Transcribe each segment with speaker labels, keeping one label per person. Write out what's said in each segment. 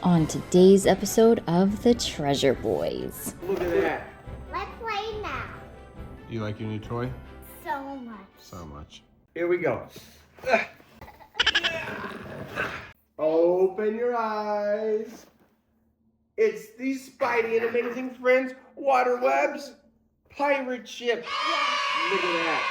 Speaker 1: on today's episode of The Treasure Boys.
Speaker 2: Look at that.
Speaker 3: Let's play now.
Speaker 2: Do you like your new toy?
Speaker 3: So much.
Speaker 2: So much. Here we go. Open your eyes. It's the Spidey and Amazing Friends Water Webs pirate ship.
Speaker 3: Yeah.
Speaker 2: Look at that.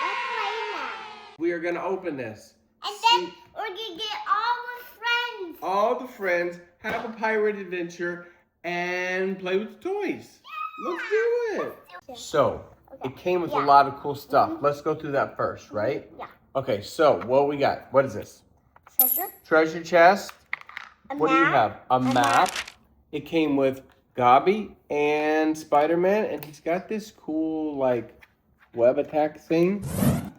Speaker 3: Let's play now.
Speaker 2: We are going to open this.
Speaker 3: And then we're going to get all the friends.
Speaker 2: All the friends have a pirate adventure and play with the toys. Let's do it. So, it came with a lot of cool stuff. Let's go through that first, right?
Speaker 3: Yeah.
Speaker 2: Okay, so what we got? What is this?
Speaker 3: Treasure.
Speaker 2: Treasure chest. What do you have? A map.
Speaker 3: map.
Speaker 2: It came with Gobby and Spider-Man, and he's got this cool, like, web attack thing.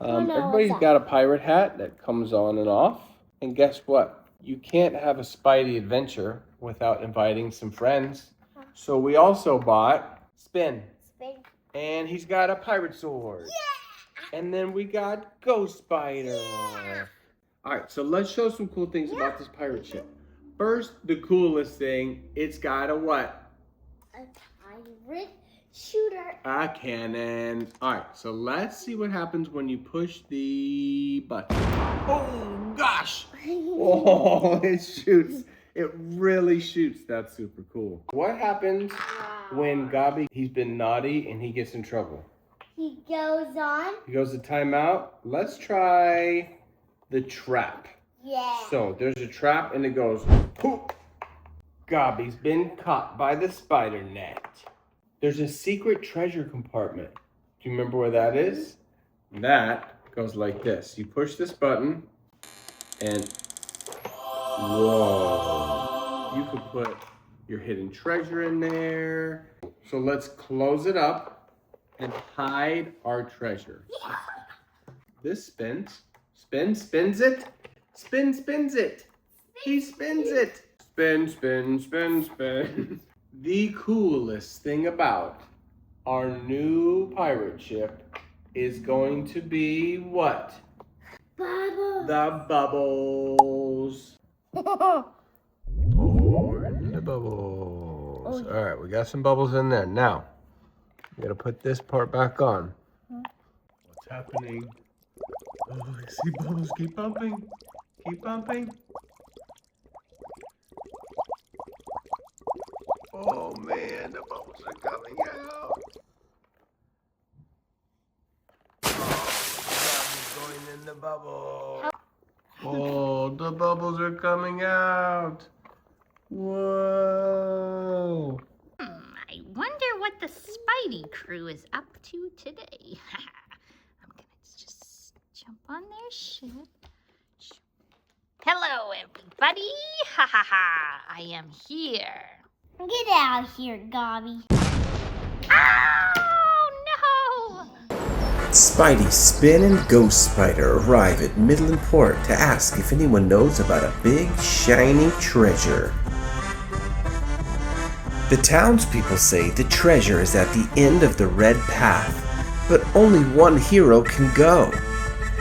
Speaker 2: Everybody's got a pirate hat that comes on and off. And guess what? You can't have a Spidey adventure without inviting some friends. So we also bought Spin. And he's got a pirate sword. Yeah! And then we got Ghost Spider. Yeah! All right, so let's show some cool things about this pirate ship. First, the coolest thing, it's got a what?
Speaker 3: A pirate shooter.
Speaker 2: A cannon. All right, so let's see what happens when you push the button. Oh, gosh. Oh, it shoots. It really shoots. That's super cool. What happens when Gobby, he's been naughty and he gets in trouble?
Speaker 3: He goes on.
Speaker 2: He goes to timeout. Let's try the trap.
Speaker 3: Yeah.
Speaker 2: So there's a trap and it goes, poof. Gobby's been caught by the spider net. There's a secret treasure compartment. Do you remember where that is? That goes like this. You push this button and whoa. You could put your hidden treasure in there. So let's close it up and hide our treasure. This spins. Spins it. Spins it. He spins it. Spin. The coolest thing about our new pirate ship is going to be what?
Speaker 3: Bubbles.
Speaker 2: The bubbles. Pour in the bubbles. All right, we got some bubbles in there. Now, we gotta put this part back on. What's happening? Oh, I see bubbles. Keep pumping. Keep pumping. Oh man, the bubbles are coming out. Oh, going in the bubble. Oh, the bubbles are coming out. Whoa.
Speaker 4: I wonder what the Spidey crew is up to today. I'm gonna just jump on their ship. Hello, everybody. Ha ha ha. I am here.
Speaker 3: Get out of here, Gobby.
Speaker 4: Oh, no!
Speaker 5: Spidey, Spin, and Ghost Spider arrive at Midland Port to ask if anyone knows about a big, shiny treasure. The townspeople say the treasure is at the end of the red path, but only one hero can go.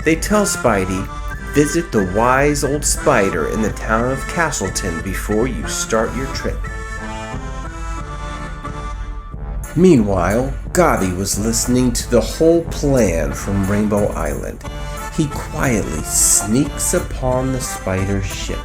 Speaker 5: They tell Spidey, visit the wise old spider in the town of Castleton before you start your trip. Meanwhile, Gobby was listening to the whole plan from Rainbow Island. He quietly sneaks upon the spider ship.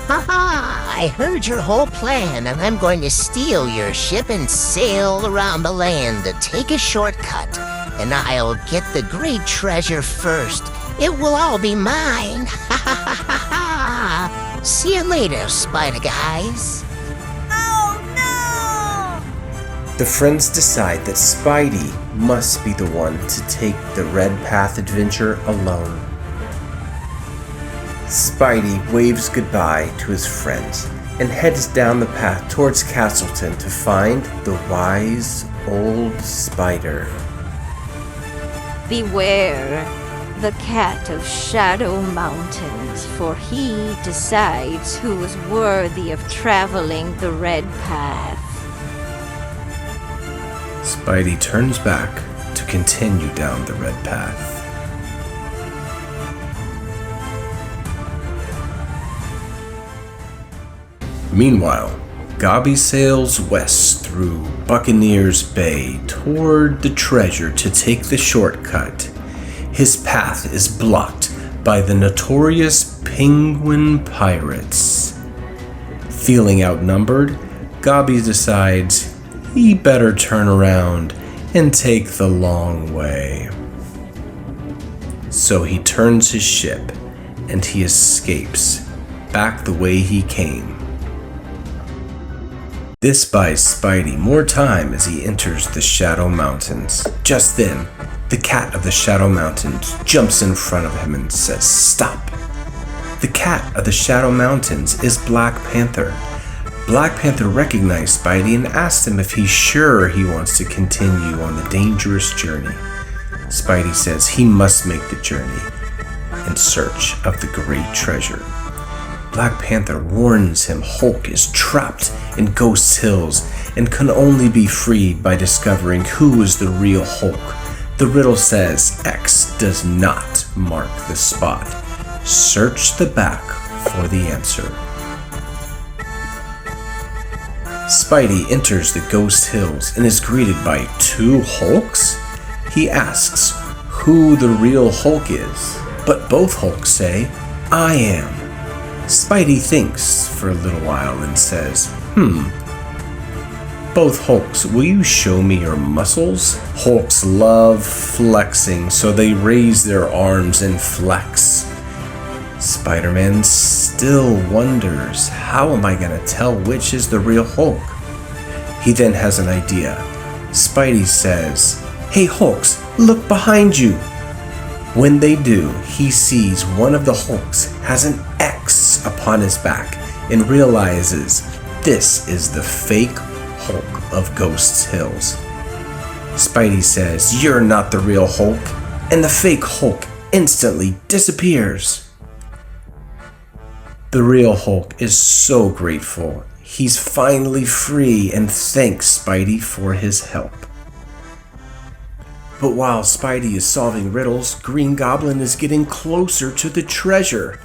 Speaker 6: Ha! I heard your whole plan, and I'm going to steal your ship and sail around the land to take a shortcut. And I'll get the great treasure first. It will all be mine. Ha ha ha ha ha! See you later, Spider guys.
Speaker 5: The friends decide that Spidey must be the one to take the Red Path adventure alone. Spidey waves goodbye to his friends and heads down the path towards Castleton to find the wise old spider.
Speaker 7: Beware the cat of Shadow Mountains, for he decides who is worthy of traveling the Red Path.
Speaker 5: Spidey turns back to continue down the red path. Meanwhile, Gobby sails west through Buccaneers Bay toward the treasure to take the shortcut. His path is blocked by the notorious penguin pirates. Feeling outnumbered, Gobby decides he better turn around and take the long way. So he turns his ship and he escapes back the way he came. This buys Spidey more time as he enters the Shadow Mountains. Just then, the cat of the Shadow Mountains jumps in front of him and says, "Stop!" The cat of the Shadow Mountains is Black Panther. Black Panther recognized Spidey and asked him if he's sure he wants to continue on the dangerous journey. Spidey says he must make the journey in search of the great treasure. Black Panther warns him Hulk is trapped in Ghost Hills and can only be freed by discovering who is the real Hulk. The riddle says X does not mark the spot. Search the back for the answer. Spidey enters the Ghost Hills and is greeted by two Hulks. He asks who the real Hulk is, but both Hulks say, "I am." Spidey thinks for a little while and says, "Both Hulks, will you show me your muscles?" Hulks love flexing, so they raise their arms and flex. Spider-Man still wonders, how am I gonna tell which is the real Hulk? He then has an idea. Spidey says, "Hey Hulks, look behind you." When they do, he sees one of the Hulks has an X upon his back and realizes this is the fake Hulk of Ghost Hills. Spidey says, "You're not the real Hulk," and the fake Hulk instantly disappears. The real Hulk is so grateful. He's finally free and thanks Spidey for his help. But while Spidey is solving riddles, Green Goblin is getting closer to the treasure.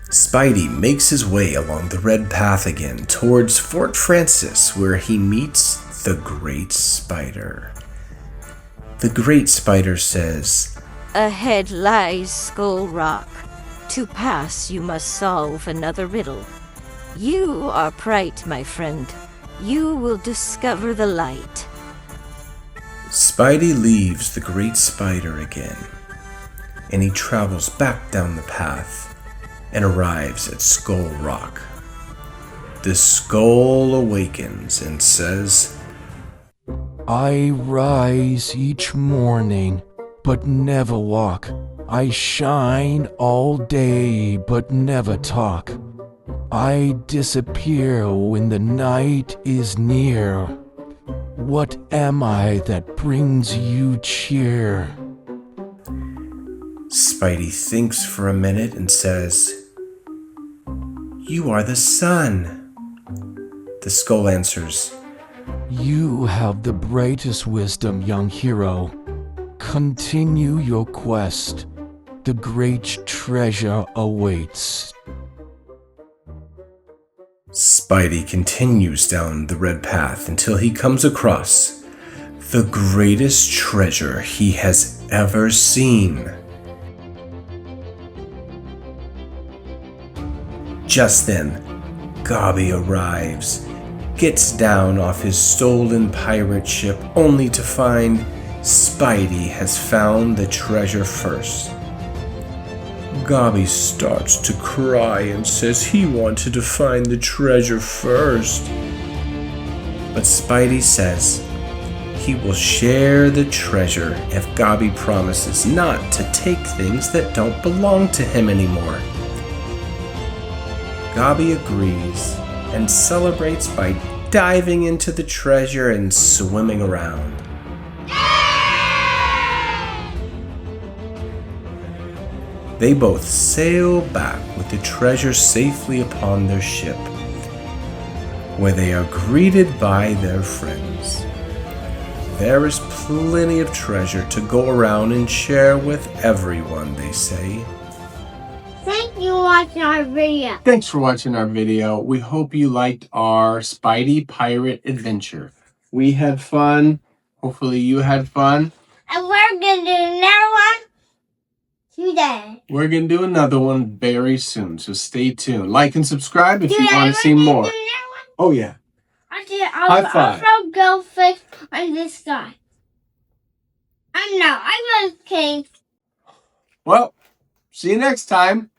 Speaker 5: Spidey makes his way along the red path again towards Fort Francis, where he meets the Great Spider. The Great Spider says,
Speaker 7: Ahead lies Skull Rock. To pass, you must solve another riddle. You are bright, my friend. You will discover the light.
Speaker 5: Spidey leaves the Great Spider again, and he travels back down the path and arrives at Skull Rock. The skull awakens and says,
Speaker 8: I rise each morning, but never walk. I shine all day, but never talk. I disappear when the night is near. What am I that brings you cheer?
Speaker 5: Spidey thinks for a minute and says, You are the sun. The skull answers,
Speaker 8: You have the brightest wisdom, young hero. Continue your quest. The great treasure awaits.
Speaker 5: Spidey continues down the red path until he comes across the greatest treasure he has ever seen. Just then, Gobby arrives, gets down off his stolen pirate ship only to find Spidey has found the treasure first. Gobby starts to cry and says he wanted to find the treasure first. But Spidey says he will share the treasure if Gobby promises not to take things that don't belong to him anymore. Gobby agrees and celebrates by diving into the treasure and swimming around. They both sail back with the treasure safely upon their ship, where they are greeted by their friends. There is plenty of treasure to go around and share with everyone, they say.
Speaker 3: Thank you watching our video.
Speaker 2: Thanks for watching our video. We hope you liked our Spidey pirate adventure. We had fun. Hopefully you had fun.
Speaker 3: And we're going to do another one today.
Speaker 2: We're going to do another one very soon, so stay tuned. Like and subscribe if you want to see more. Oh, yeah.
Speaker 3: I'll throw goldfish on this guy. I know, I was king.
Speaker 2: Well, see you next time.